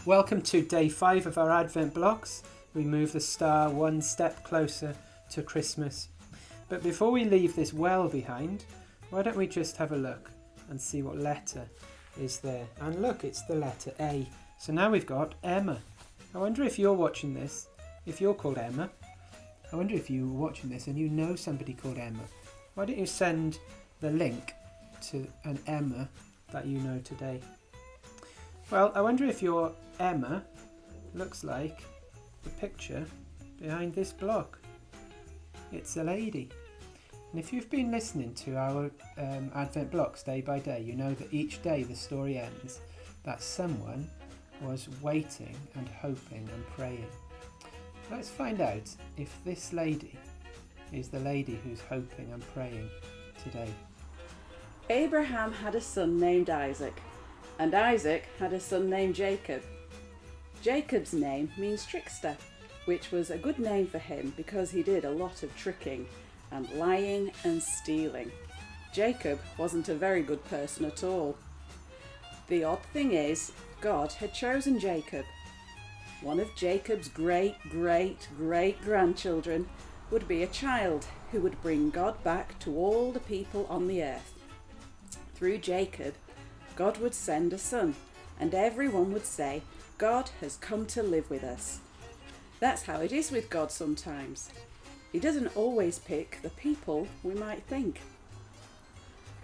Welcome to day 5 of our Advent blocks. We move the star one step closer to Christmas. But before we leave this well behind, why don't we just have a look and see what letter is there? And look, it's the letter A. So now we've got Emma. I wonder if you're watching this, if you're called Emma. I wonder if you're watching this and you know somebody called Emma. Why don't you send the link to an Emma that you know today? Well, I wonder if your Emma looks like the picture behind this block. It's a lady. And if you've been listening to our Advent blocks day by day, you know that each day the story ends that someone was waiting and hoping and praying. Let's find out if this lady is the lady who's hoping and praying today. Abraham had a son named Isaac, and Isaac had a son named Jacob. Jacob's name means trickster, which was a good name for him because he did a lot of tricking and lying and stealing. Jacob wasn't a very good person at all. The odd thing is, God had chosen Jacob. One of Jacob's great-great-great-grandchildren would be a child who would bring God back to all the people on the earth. Through Jacob, God would send a son, and everyone would say, God has come to live with us. That's how it is with God sometimes. He doesn't always pick the people we might think.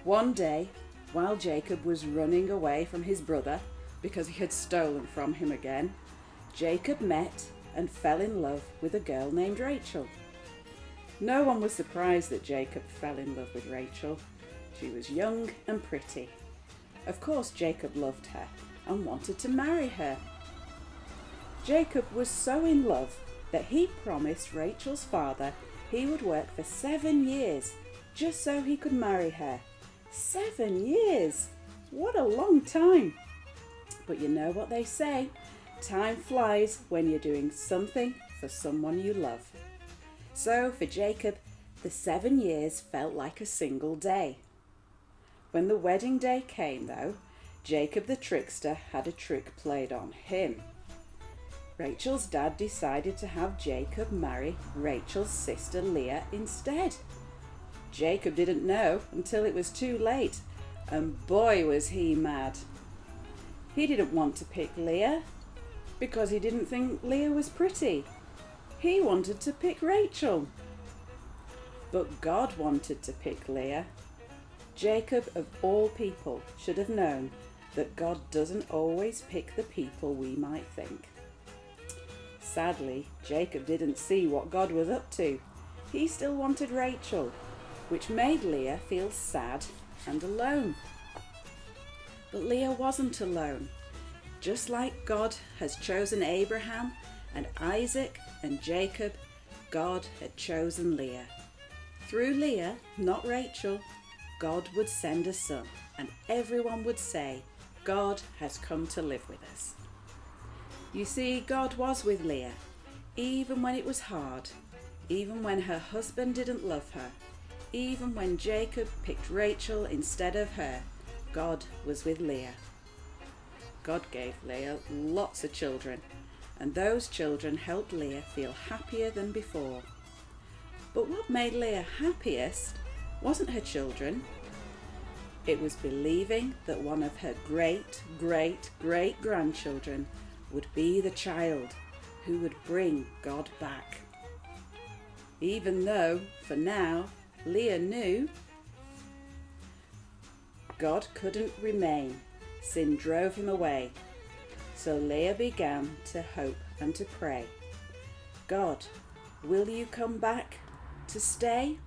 One day, while Jacob was running away from his brother because he had stolen from him again, Jacob met and fell in love with a girl named Rachel. No one was surprised that Jacob fell in love with Rachel. She was young and pretty. Of course, Jacob loved her and wanted to marry her. Jacob was so in love that he promised Rachel's father he would work for 7 years just so he could marry her. 7 years! What a long time! But you know what they say, time flies when you're doing something for someone you love. So for Jacob, the 7 years felt like a single day. When the wedding day came, though, Jacob the trickster had a trick played on him. Rachel's dad decided to have Jacob marry Rachel's sister Leah instead. Jacob didn't know until it was too late, and boy was he mad. He didn't want to pick Leah because he didn't think Leah was pretty. He wanted to pick Rachel. But God wanted to pick Leah. Jacob, of all people, should have known that God doesn't always pick the people we might think. Sadly, Jacob didn't see what God was up to. He still wanted Rachel, which made Leah feel sad and alone. But Leah wasn't alone. Just like God has chosen Abraham and Isaac and Jacob, God had chosen Leah. Through Leah, not Rachel, God would send a son, and everyone would say, God has come to live with us. You see, God was with Leah, even when it was hard, even when her husband didn't love her, even when Jacob picked Rachel instead of her, God was with Leah. God gave Leah lots of children, and those children helped Leah feel happier than before. But what made Leah happiest wasn't her children. It was believing that one of her great-great-great-grandchildren would be the child who would bring God back. Even though, for now, Leah knew God couldn't remain. Sin drove him away. So Leah began to hope and to pray. God, will you come back to stay?